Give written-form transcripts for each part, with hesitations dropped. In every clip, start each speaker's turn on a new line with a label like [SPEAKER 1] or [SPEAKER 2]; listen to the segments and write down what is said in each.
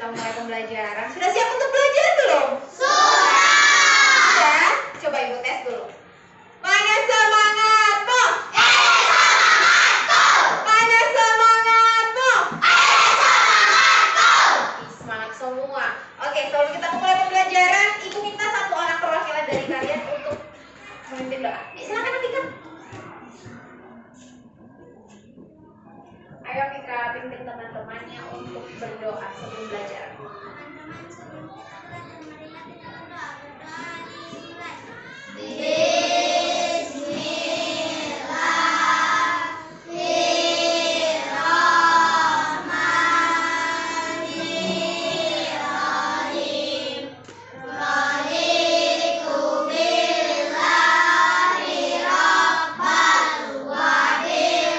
[SPEAKER 1] kita mulai pembelajaran. Sudah siap untuk belajar belum?
[SPEAKER 2] Sudah.
[SPEAKER 1] Sudah? Coba Ibu tes dulu. Mana semangatmu?
[SPEAKER 2] Semangatku.
[SPEAKER 1] Mana semangatmu?
[SPEAKER 2] Semangatku.
[SPEAKER 1] Semangat semua. Oke, sebelum kita mulai pembelajaran, Ibu minta satu orang perwakilan dari kalian untuk memimpin doa. Silakan Mika. Ayo Mika, pimpin teman-temannya untuk berdoa sebelum belajar.
[SPEAKER 2] Teman-teman, sebelum kita belajar, marilah kita berdoa. Berdoa dimulai. Bismillahirrahmanirrahim. Raditu billahi rabban wa bil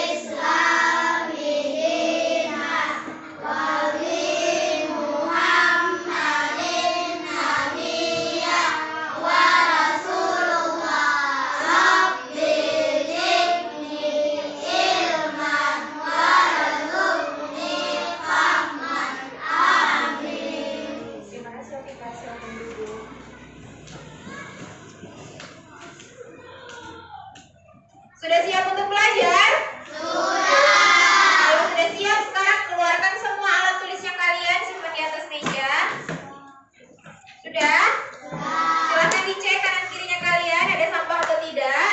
[SPEAKER 2] islami dinan wa bi Muhammadin nabiyyan wa rasulullah. Rabbi zidni ilman warzuqni fahman. Amin.
[SPEAKER 1] Terima kasih Mika, silakan duduk. Sudah siap untuk belajar? Kalau sudah siap, sekarang keluarkan semua alat tulisnya kalian, simpan di atas meja. Sudah? Silakan dicek kanan kirinya kalian, ada sampah atau tidak?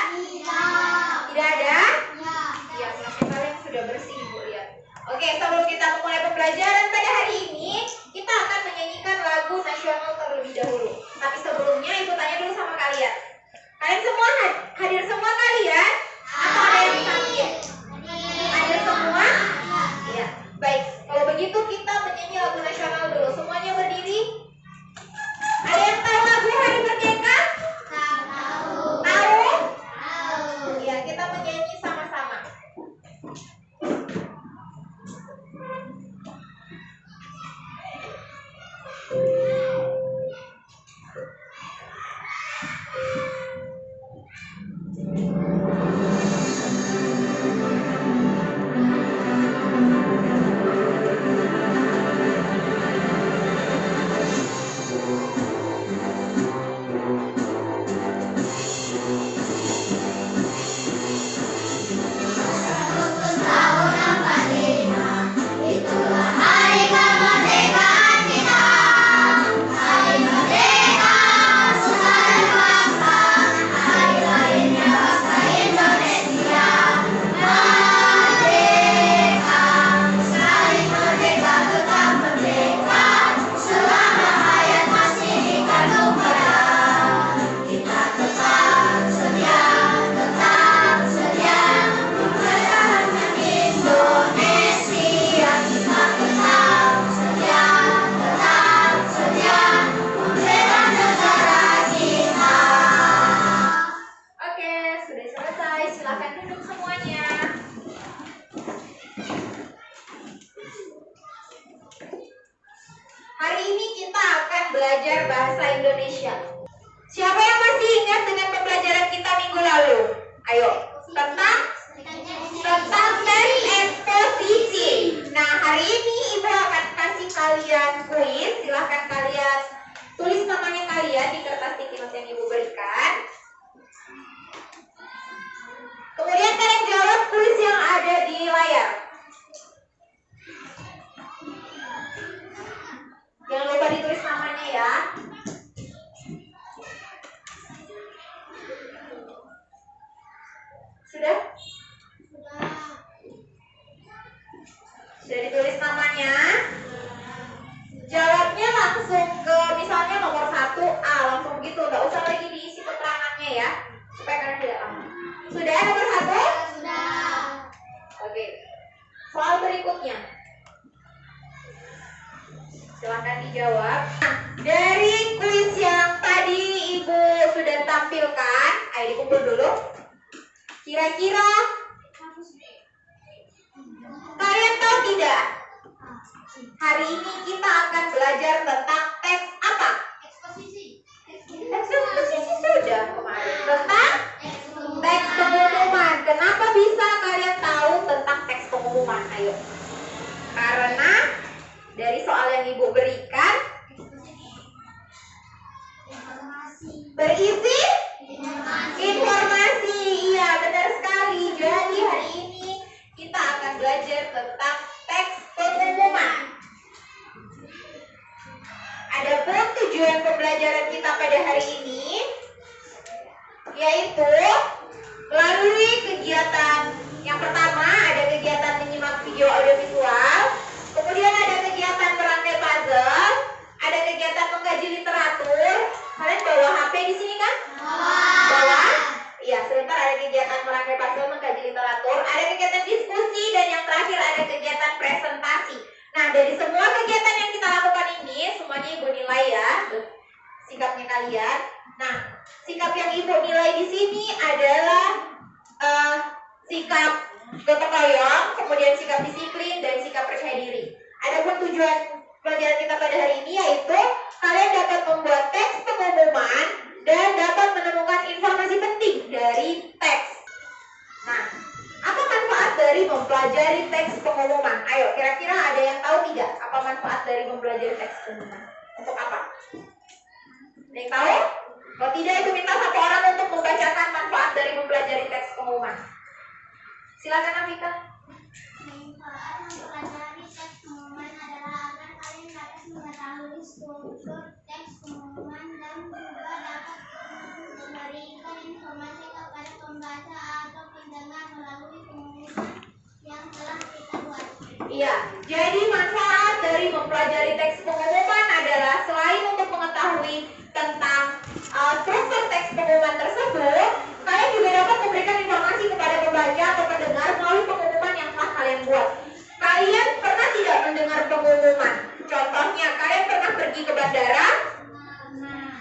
[SPEAKER 1] Tidak ada? Ya, silakan kalian sudah bersih Ibu lihat. Oke, sebelum kita memulai pembelajaran pada hari ini, kita akan menyanyikan lagu nasional terlebih dahulu. Tapi sebelumnya Ibu tanya dulu sama kalian. Kalian semua hadir semua kalian? Atau ada yang sakit? Hadir semua? Iya. Baik, kalau begitu kita menyanyi lagu nasional dulu. Semuanya berdiri. Ada yang tahu lagu Hari Merdeka? Tahu? Iya, kita menyanyi sama-sama.
[SPEAKER 2] Itulah hari kemerdekaan kita. Hari merdeka, hari bangsa, hari lahirnya bangsa Indonesia. Merdeka, sekali merdeka tetap merdeka. Selama hayat masih di kantong merah, kita tetap setia mempertahankan Indonesia. Kita tetap setia membela negara kita.
[SPEAKER 1] Oke, sudah selesai. Silakan duduk semuanya. Hari ini kita akan belajar bahasa Indonesia. Siapa yang masih ingat dengan pembelajaran kita minggu lalu? Ayo, tentang teks eksposisi. Nah, hari ini Ibu akan kasih kalian kuis. Silahkan kalian tulis namanya kalian di kertas sticky note yang Ibu berikan. Kemudian kalian jawab kuis yang ada di layar. Jangan lupa ditulis namanya ya. Sudah? Sudah ditulis namanya? Jawabnya langsung ke misalnya nomor 1A, langsung gitu, nggak usah lagi diisi keterangannya ya, supaya kalian tidak lama. Sudah nomor 1?
[SPEAKER 2] Sudah.
[SPEAKER 1] Oke. Soal berikutnya. Silahkan dijawab. Nah, dari kuis yang tadi Ibu sudah tampilkan, ayo dikumpul dulu. Kira-kira kalian tahu tidak? Hari ini kita akan belajar tentang teks apa?
[SPEAKER 2] Eksposisi.
[SPEAKER 1] Eksposisi sudah kemarin. Tentang teks pengumuman. Kenapa bisa kalian tahu tentang teks pengumuman? Ayo. Karena dari soal Ibu berikan berisi informasi. Iya, benar sekali. Jadi hari ini kita akan belajar tentang teks pengumuman. Adapun tujuan pembelajaran kita pada hari ini yaitu melalui kegiatan yang pertama ada kegiatan menyimak video audiovisual, kemudian ada kegiatan merangkai puzzle, ada kegiatan mengkaji literatur. Kalian bawa HP di sini kan? Bawa? Iya, sebentar ada kegiatan merangkai puzzle, mengkaji literatur, ada kegiatan diskusi, dan yang terakhir ada kegiatan presentasi. Nah, dari semua kegiatan yang kita lakukan ini, semuanya Ibu nilai ya, sikapnya kalian. Nah, sikap yang Ibu nilai di sini adalah sikap gotong royong, kemudian sikap disiplin, dan sikap percaya diri. Adapun tujuan pelajaran kita pada hari ini yaitu kalian dapat membuat teks pengumuman dan dapat menemukan informasi penting dari teks. Nah, apa manfaat dari mempelajari teks pengumuman? Ayo, kira-kira ada yang tahu tidak apa manfaat dari mempelajari teks pengumuman? Untuk apa? Ada yang tahu? Kalau tidak, itu minta satu orang untuk membacakan manfaat dari mempelajari teks pengumuman. Silakan Afika.
[SPEAKER 2] Manfaat mempelajari teks pengumuman adalah agar kalian dapat mengetahui struktur teks pengumuman dan juga dapat memberikan informasi kepada pembaca atau pendengar melalui pengumuman yang telah kita buat.
[SPEAKER 1] Iya, jadi manfaat dari mempelajari teks pengumuman adalah selain untuk mengetahui tentang struktur teks pengumuman tersebut, kalian juga dapat memberikan informasi kepada pembaca atau pendengar melalui pengumuman yang telah kalian buat. Kalian pernah tidak mendengar pengumuman? Contohnya, kalian pernah pergi ke bandara?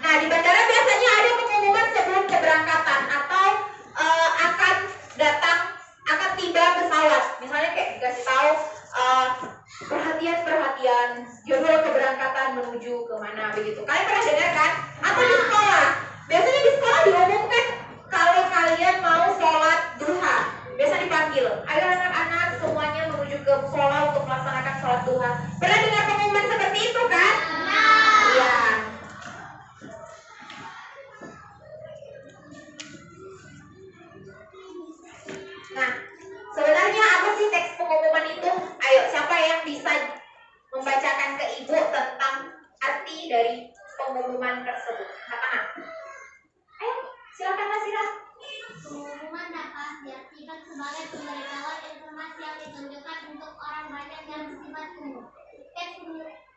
[SPEAKER 1] Nah, di bandara biasanya ada pengumuman sebelum keberangkatan atau akan tiba pesawat. Misalnya kayak dikasih tahu perhatian jadwal keberangkatan menuju kemana begitu. Kalian pernah dengar kan? Atau di sekolah? Biasanya di sekolah diumumkan kalau kalian mau sholat duha, biasa dipanggil, ayo anak-anak semuanya menuju ke musola untuk melaksanakan sholat duha. Pernah dengar pengumuman seperti itu kan? Iya. Nah, sebenarnya apa sih teks pengumuman itu? Ayo, siapa yang bisa membacakan ke Ibu tentang arti dari pengumuman tersebut? Katakan. Ayo, silakan Mas Ira.
[SPEAKER 2] Pengumuman dapat diartikan sebagai pemberitahuan informasi yang ditunjukkan untuk orang banyak dan bersifat umum. Teks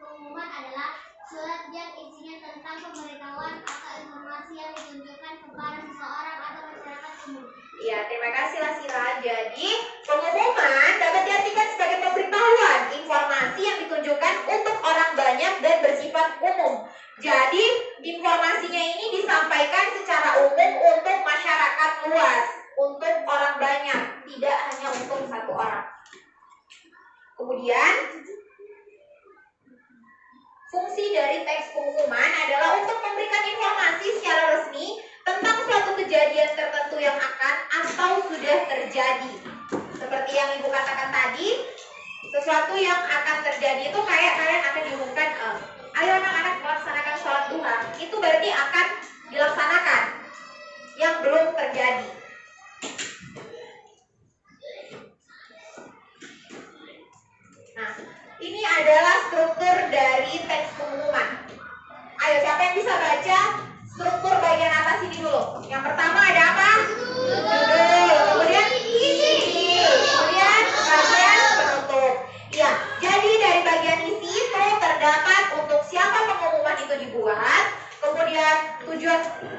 [SPEAKER 2] pengumuman adalah surat yang isinya tentang pemberitahuan atau informasi yang ditunjukkan kepada seseorang atau masyarakat umum.
[SPEAKER 1] Iya, terima kasih Lasira. Jadi, pengumuman dapat diartikan sebagai pemberitahuan informasi yang ditunjukkan untuk orang banyak dan bersifat umum. Jadi, informasinya ini disampaikan secara umum untuk masyarakat luas, untuk orang banyak, tidak hanya untuk satu orang. Kemudian, fungsi dari teks pengumuman adalah untuk memberikan informasi secara resmi tentang suatu kejadian tertentu yang akan atau sudah terjadi. Seperti yang Ibu katakan tadi, sesuatu yang akan terjadi itu kayak kalian akan diumumkan, ayo anak-anak melaksanakan sholat duha. Itu berarti akan dilaksanakan, yang belum terjadi. Nah, ini adalah struktur dari teks pengumuman. Ayo, siapa yang bisa baca struktur bagian atas ini dulu? Yang pertama ada apa? Judul. Kemudian isi. Kemudian bagian penutup. Ya, jadi dari bagian isi itu terdapat untuk siapa pengumuman itu dibuat, kemudian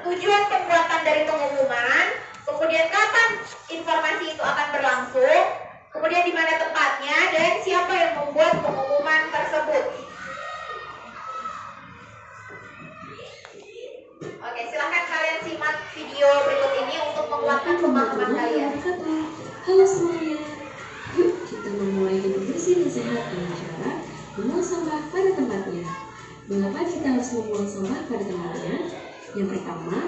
[SPEAKER 1] tujuan pembuatan dari pengumuman, kemudian kapan informasi itu akan berlangsung, kemudian di mana tempatnya, dan siapa yang membuat pengumuman tersebut. Oke, silahkan kalian simak video berikut ini untuk menguatkan pemahaman kalian.
[SPEAKER 3] Halo semuanya, yuk kita memulai hidup bersih dan sehat dengan cara membuang sampah pada tempatnya. Mengapa kita harus membuang sampah pada tempatnya? Yang pertama,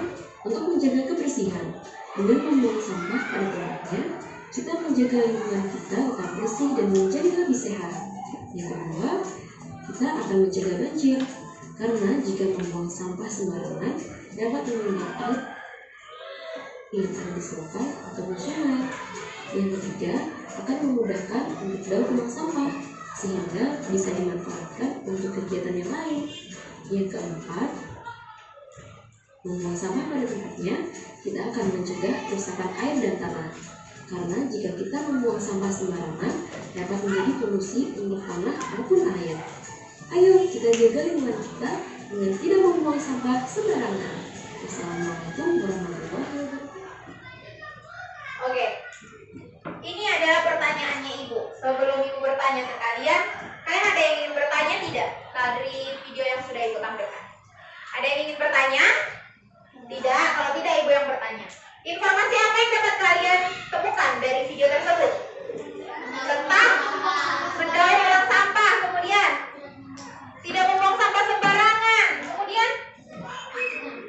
[SPEAKER 3] untuk menjaga kebersihan. Dengan membuang sampah pada tempatnya, kita menjaga lingkungan kita tetap bersih dan menjadi lebih sehat. Yang kedua, kita akan mencegah banjir. Karena jika membuang sampah sembarangan dapat menyebabkan yang ada di selokan ataupun sungai. Yang ketiga, akan memudahkan untuk daur ulang sampah sehingga bisa dimanfaatkan untuk kegiatan yang lain. Yang keempat, membuang sampah pada tempatnya, kita akan mencegah kerusakan air dan tanah. Karena jika kita membuang sampah sembarangan, dapat menjadi polusi untuk tanah maupun air. Ayo kita jaga lingkungan kita dengan tidak membuang sampah sembarangan. Wassalamualaikum warahmatullahi wabarakatuh.
[SPEAKER 1] Oke, ini adalah pertanyaannya Ibu. Sebelum Ibu bertanya ke kalian ada yang ingin bertanya tidak dari video yang sudah Ibu tampilkan? Ada yang ingin bertanya? Tidak, kalau tidak Ibu yang bertanya. Informasi apa yang dapat kalian temukan dari video tersebut? Tentang mendaur ulang sampah, kemudian tidak membuang sampah sembarangan, kemudian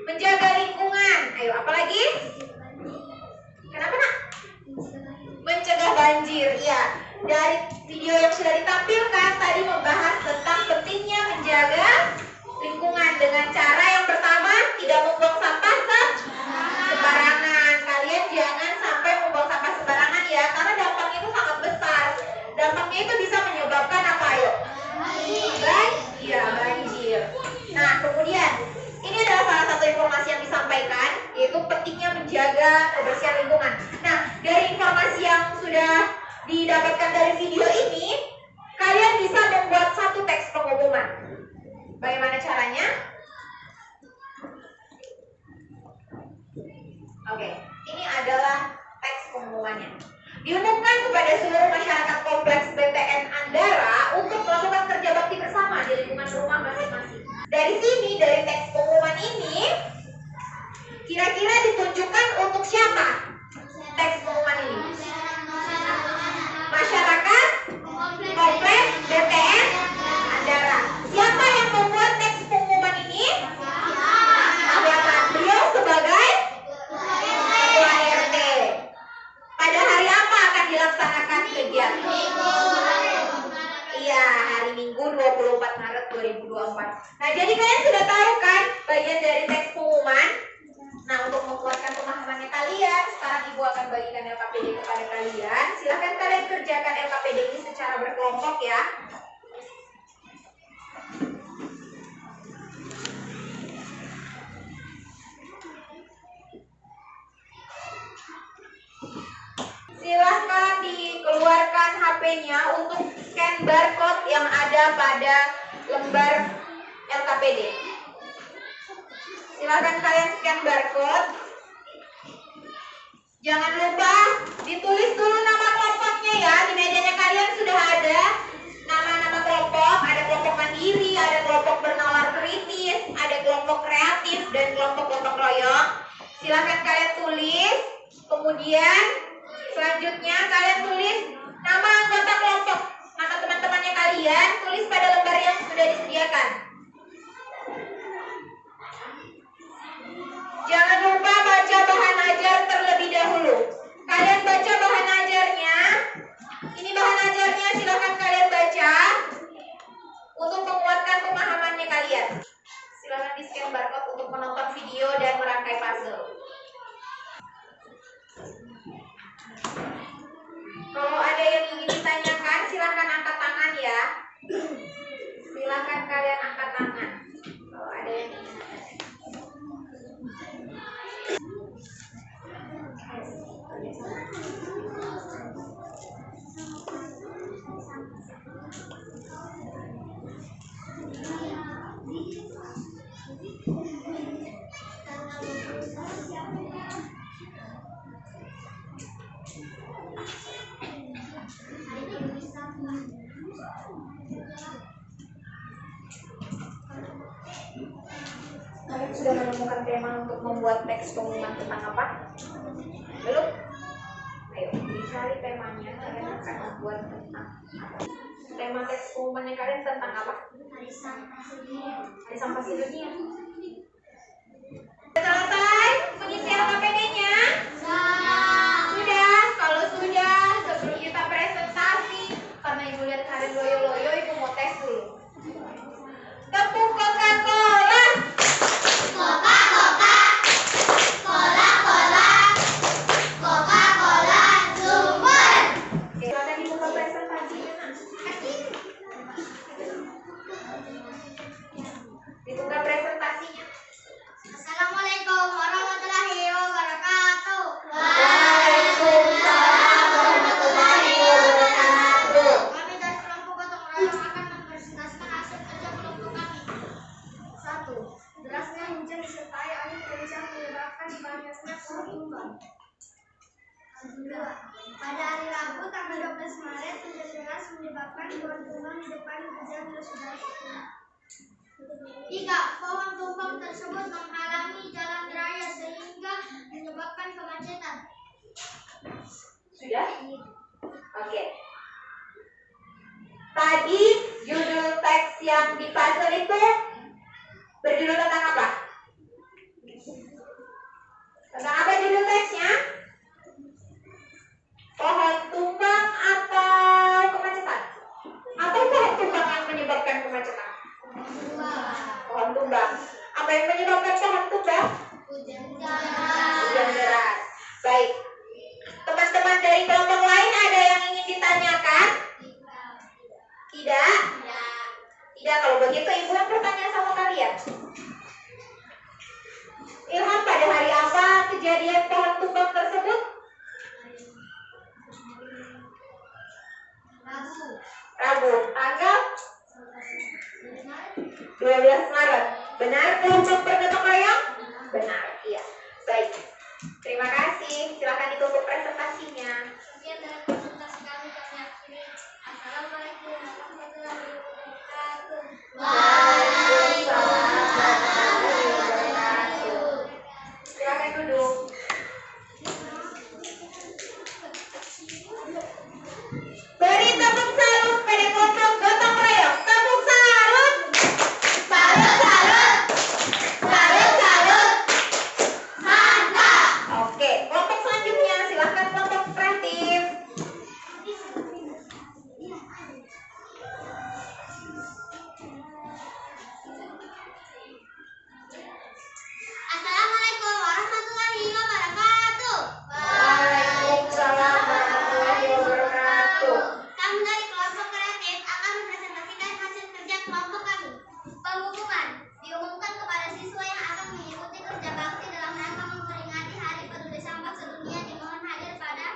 [SPEAKER 1] menjaga lingkungan. Ayo, apalagi? Kenapa nak? Mencegah banjir. Ya, dari video yang sudah ditampilkan tadi membahas tentang pentingnya menjaga lingkungan dengan cara yang pertama tidak membuang sampah sembarangan. Kalian jangan sampai membuang sampah sembarangan ya, karena dampaknya itu sangat besar. Dampaknya itu bisa menyebabkan apa ayo? Banjir. Nah, kemudian ini adalah salah satu informasi yang disampaikan, yaitu pentingnya menjaga kebersihan lingkungan. Nah, dari informasi yang sudah didapatkan dari video ini, kalian bisa membuat satu teks pengumuman. Bagaimana caranya? Oke, ini adalah teks pengumumannya. Diumumkan kepada seluruh masyarakat kompleks BTN Andara untuk melakukan kerja bakti bersama di lingkungan rumah masing-masing. Dari sini, dari teks pengumuman ini, kira-kira ditunjukkan untuk siapa teks pengumuman ini? Masyarakat kompleks BTN Andara. Siapa yang membuat teks pengumuman ini? Beliau sebagai Ketua RT. Pada hari apa akan dilaksanakan kegiatan? Iya, hari Minggu 24 Maret 2024. Nah, jadi kalian sudah tahu kan bagian dari teks pengumuman? Nah, untuk menguatkan pemahamannya kalian, sekarang Ibu akan bagikan LKPD kepada kalian. Silahkan kalian kerjakan LKPD ini secara berkelompok ya. Silahkan dikeluarkan HP-nya untuk scan barcode yang ada pada lembar LKPD. Silahkan kalian scan barcode. Jangan lupa ditulis dulu nama kelompoknya ya. Di mejanya kalian sudah ada nama-nama kelompok. Ada kelompok mandiri, ada kelompok bernalar kritis, ada kelompok kreatif, dan kelompok gotong royong. Silahkan kalian tulis. Kemudian selanjutnya kalian tulis nama anggota kelompok, nama teman-temannya kalian, tulis pada lembar yang sudah disediakan. Jangan lupa baca bahan ajar terlebih dahulu. Kalian baca bahan ajarnya. Ini bahan ajarnya, silakan kalian baca untuk menguatkan pemahamannya kalian. Silakan di scan barcode untuk menonton video dan merangkai puzzle. Kalau ada yang ingin ditanyakan, silakan angkat tangan ya. Silakan kalian angkat tangan. Kalau ada yang ingin ditanyakan. Kalian sudah menemukan tema untuk membuat teks pengumuman tentang apa? Belum? Ayo, dicari temanya. Kalian akan membuat tentang apa? Tema teks pengumumannya kalian tentang apa?
[SPEAKER 2] Hari
[SPEAKER 1] sampah sedunia. Selesai mengisi LKPD-nya? Sudah. Kalau sudah, sebelum kita presentasi, karena Ibu lihat kalian loyo-loyo, Ibu mau tes dulu.
[SPEAKER 2] Pada hari Rabu tanggal 12 Maret hujan deras menyebabkan pohon tumbang di depan gereja saudara. 3. Pohon tumbang tersebut menghalangi jalan raya sehingga menyebabkan kemacetan.
[SPEAKER 1] Sudah? Oke. Tadi judul teks yang di puzzle itu berjudul tentang apa? Tentang apa judul teksnya? Pohon tumbang atau kemacetan? Atau pohon tumbang yang menyebabkan kemacetan? Pohon tumbang. Apa yang menyebabkan pohon tumbang? Hujan deras. Baik. Teman-teman dari kelompok lain ada yang ingin ditanyakan? Tidak? Tidak. Kalau begitu Ibu yang bertanya sama kalian. Ilham, pada hari apa kejadian pohon tumbang tersebut? Rabu. Tanggal 12 Maret. Benar kelompok bergotong royong? Benar, iya. Baik. Terima kasih. Silakan ditutup presentasinya.
[SPEAKER 2] Sekian dari presentasi kami akhiri. Assalamualaikum warahmatullahi wabarakatuh.
[SPEAKER 1] Waalaikumsalam warahmatullahi wabarakatuh. Silakan duduk. Beri tepuk salut pada kelompok gotong royong. Tepuk salut. Salut, salut. Salut, salut. Mantap. Oke, kelompok selanjutnya silahkan kelompok kreatif.
[SPEAKER 2] Assalamualaikum warahmatullahi wabarakatuh.
[SPEAKER 1] Waalaikumsalam warahmatullahi wabarakatuh.
[SPEAKER 2] Kami dari kelompok kreatif akan mempresentasikan hasil kerja kelompok kami. Pengumuman diumumkan kepada siswa yang akan mengikuti kerja bakti dalam rangka memperingati Hari Peduli Sampah Sedunia dimohon hadir pada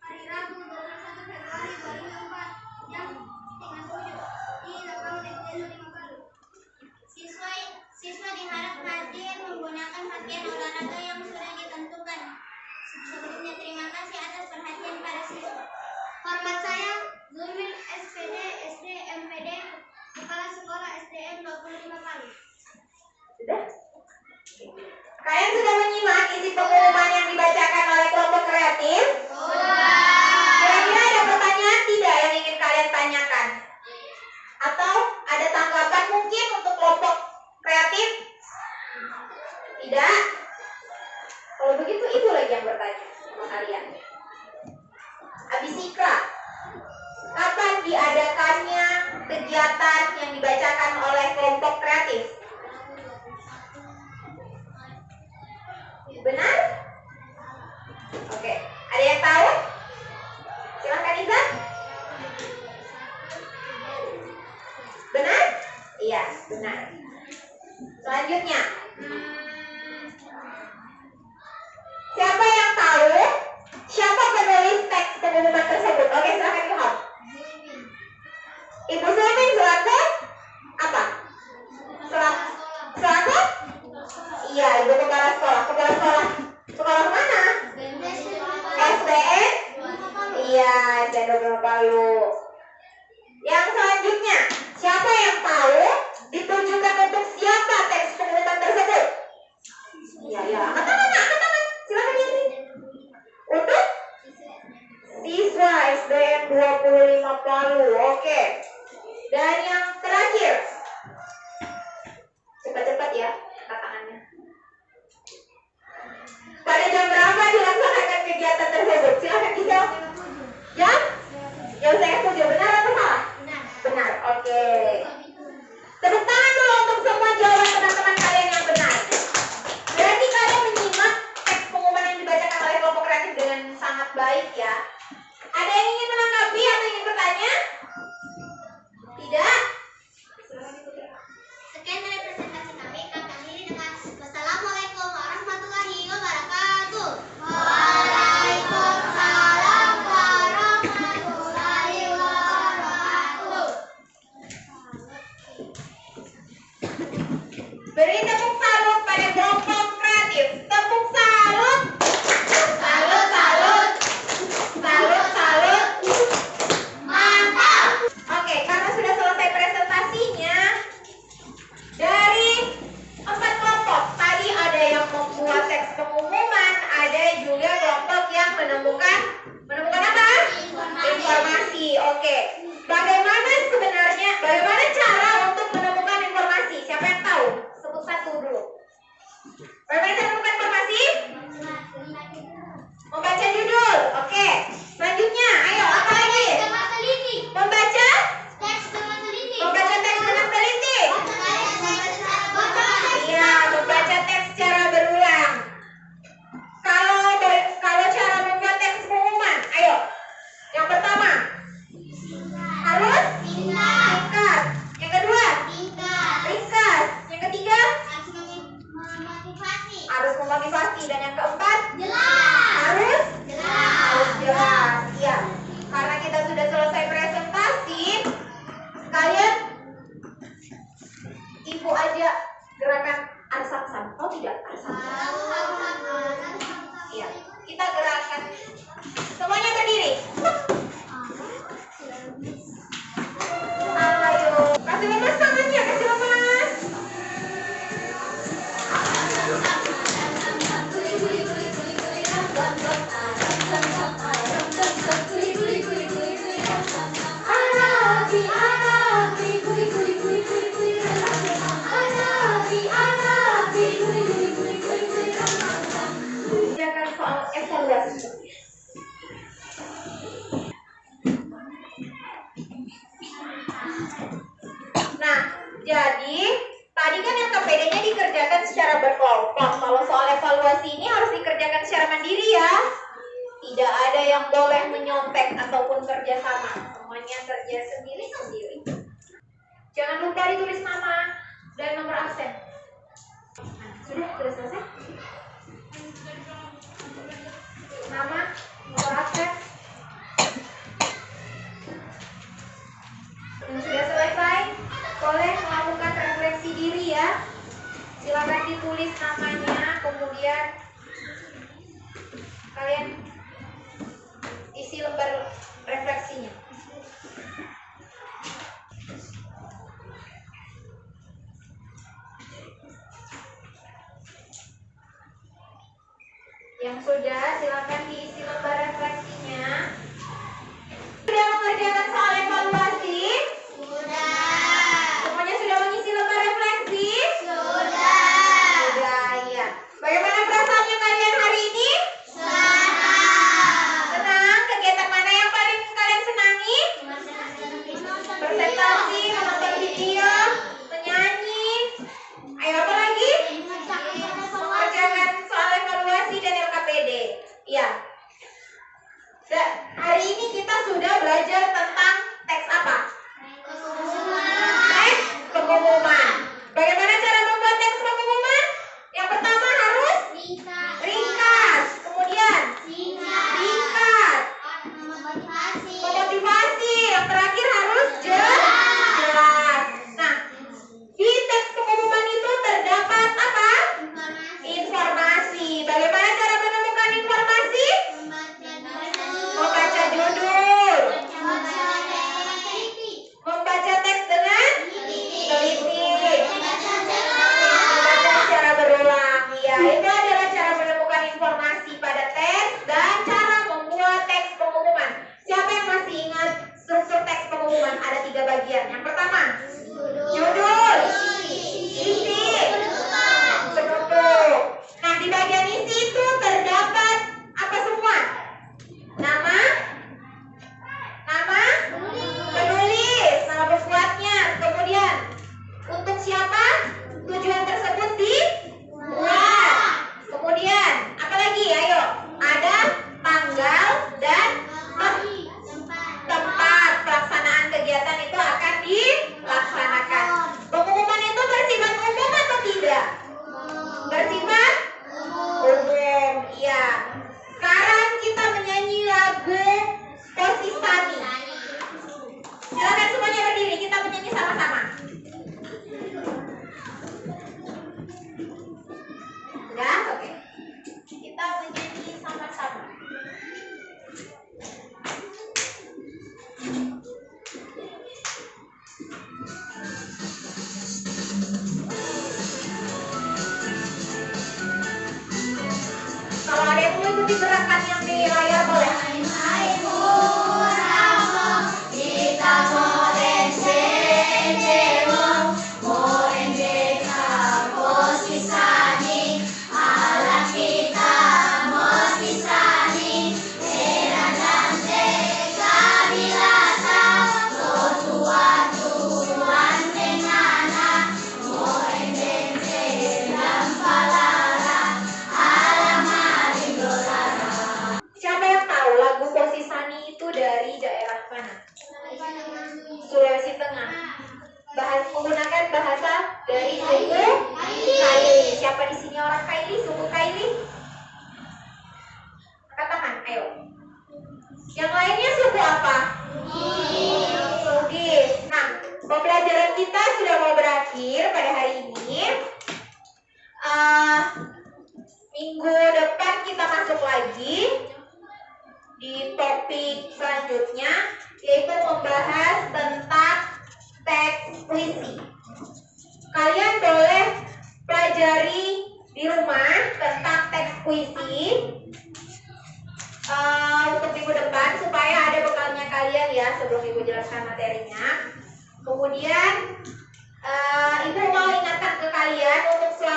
[SPEAKER 2] hari Rabu 21 Februari 2004 jam 3:30 di lapangan SD 5 Palu. Siswa diharap hadir menggunakan pakaian olahraga yang sudah ditentukan. Sebelumnya terima kasih atas perhatian para siswa. Hormat saya Zulmil SPD SD MPD Kepala Sekolah SDN 25 Palu.
[SPEAKER 1] Sudah? Kalian sudah menyimak isi pengumuman yang dibacakan oleh kelompok kreatif? Kira-kira ada pertanyaan tidak yang ingin kalian tanyakan? Atau ada tanggapan mungkin untuk kelompok kreatif? Tidak? Kalau begitu Ibu lagi yang bertanya sama kalian. Abisika, kapan diadakannya kegiatan yang dibacakan oleh kelompok kreatif? Benar? Oke, ada yang tahu? Silahkan Iza. Benar? Iya, benar. Selanjutnya, siapa yang tahu siapa penulis teks pengumuman tersebut? Oke, silahkan Ilham. Ibu Sulmin selaku apa? Selaku? Iya, Ibu kepala sekolah. Kepala sekolah. Sekolah mana? SDN? Iya, SDN 25 Palu. Yang selanjutnya, siapa yang tahu ditujukan untuk siapa teks pengumuman tersebut? Iya, ya. Angkat tangan. Silakan Yanti. Untuk siswa SDN 25 Palu. Oke. Dan yang terakhir, cepat-cepat ya angkat tangannya. Pada jam berapa dilaksanakan kegiatan tersebut? Silakan dijawab. Jam? Jam 7. Benar atau salah? Benar. Oke. Tepuk tangan dulu untuk semua jawaban teman-teman kalian yang benar. Berarti kalian menyimak teks pengumuman yang dibacakan oleh kelompok kreatif dengan sangat baik ya. Ada yang ingin menanggapi atau ingin bertanya? Tidak?
[SPEAKER 2] Sekian dari presentasi kami akhiri dengan wassalamualaikum warahmatullahi wabarakatuh. Waalaikumsalam warahmatullahi wabarakatuh.
[SPEAKER 1] Beri tepuk salut pada kelompok kreatif. Tepuk salut. ibu aja gerakan arsam-sam. Oh tidak, arsam-sam. Iya, kita gerakan. Semuanya berdiri. Ayo, kasih lemas tangannya, kasih lemas. Kerjakan soal evaluasi. Nah, jadi tadi kan yang KPD-nya dikerjakan secara berkelompok. Kalau soal evaluasi ini harus dikerjakan secara mandiri ya. Tidak ada yang boleh menyontek ataupun kerja sama. Semuanya kerja sendiri-sendiri. Jangan lupa ditulis nama dan nomor absen. Nah, sudah selesai? Nama, nomor absen. Yang sudah selesai, boleh melakukan refleksi diri ya. Silakan ditulis namanya, kemudian kalian isi lembar refleksinya. Yang sudah, silakan diisi lembar refleksinya. Sudah mengerjakan soal evaluasi? Semuanya sudah mengisi lembar refleksi? Sudah, ya. Bagaimana perasaannya kalian hari ini? Senang. Kegiatan mana yang paling kalian senangi? Presentasi, menonton video, menyanyi. Ayo apa lagi? Mengerjakan soal evaluasi dan LKPD. Iya.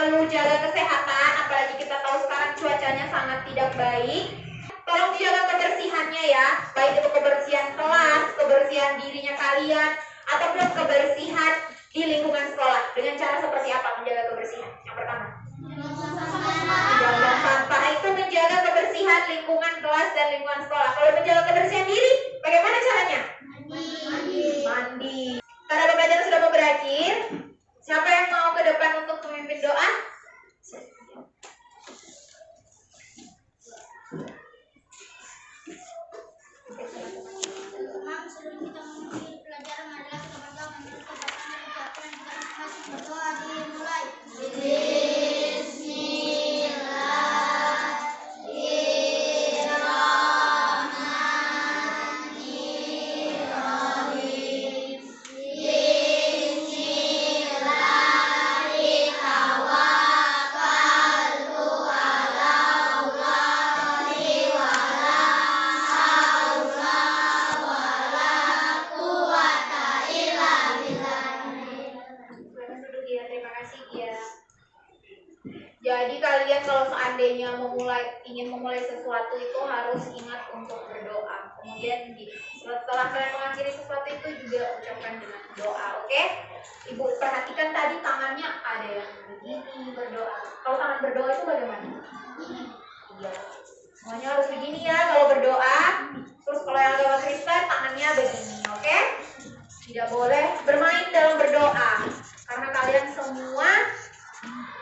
[SPEAKER 1] selalu jaga kesehatan, apalagi kita tahu sekarang cuacanya sangat tidak baik. Tolong dijaga kebersihannya ya, baik itu kebersihan kelas, kebersihan dirinya kalian, ataupun kebersihan di lingkungan sekolah. Dengan cara seperti apa menjaga kebersihan? Yang pertama, menjaga sampah itu menjaga kebersihan lingkungan kelas dan lingkungan sekolah. Kalau menjaga kebersihan diri, bagaimana caranya? Mandi. Karena pembelajaran sudah mau berakhir, siapa yang mau ke depan untuk memimpin doa?
[SPEAKER 2] Sebelum kita memulai pelajaran adalah kita menurut keberkahan dan ucapan yang kita masing-masing berdoa dimulai.
[SPEAKER 1] Jadi kalian kalau seandainya ingin memulai sesuatu itu harus ingat untuk berdoa. Kemudian setelah kalian mengakhiri sesuatu itu juga ucapkan dengan doa, oke? Ibu perhatikan tadi tangannya ada yang begini berdoa. Kalau tangan berdoa itu bagaimana? Iya. Semuanya harus begini ya kalau berdoa. Terus kalau yang agama Kristen tangannya begini, oke? Tidak boleh bermain dalam berdoa karena kalian semua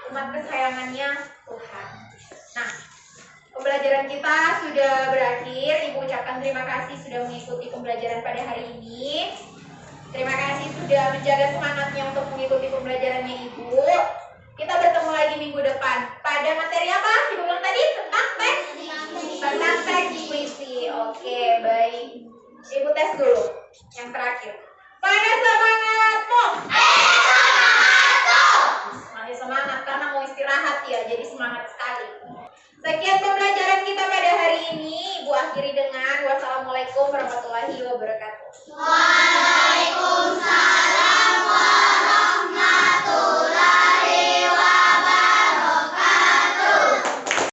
[SPEAKER 1] umat kesayangannya Tuhan. Nah, pembelajaran kita sudah berakhir. Ibu ucapkan terima kasih sudah mengikuti pembelajaran pada hari ini. Terima kasih sudah menjaga semangatnya untuk mengikuti pembelajarannya Ibu. Kita bertemu lagi minggu depan. Pada materi apa? Ibu bilang tadi tentang teks puisi. Oke, baik. Ibu tes dulu. Yang terakhir. Pada semangatmu. Masih semangat karena mau istirahat ya, jadi semangat sekali. Sekian pembelajaran kita pada hari ini. Ibu akhiri dengan wassalamualaikum warahmatullahi wabarakatuh.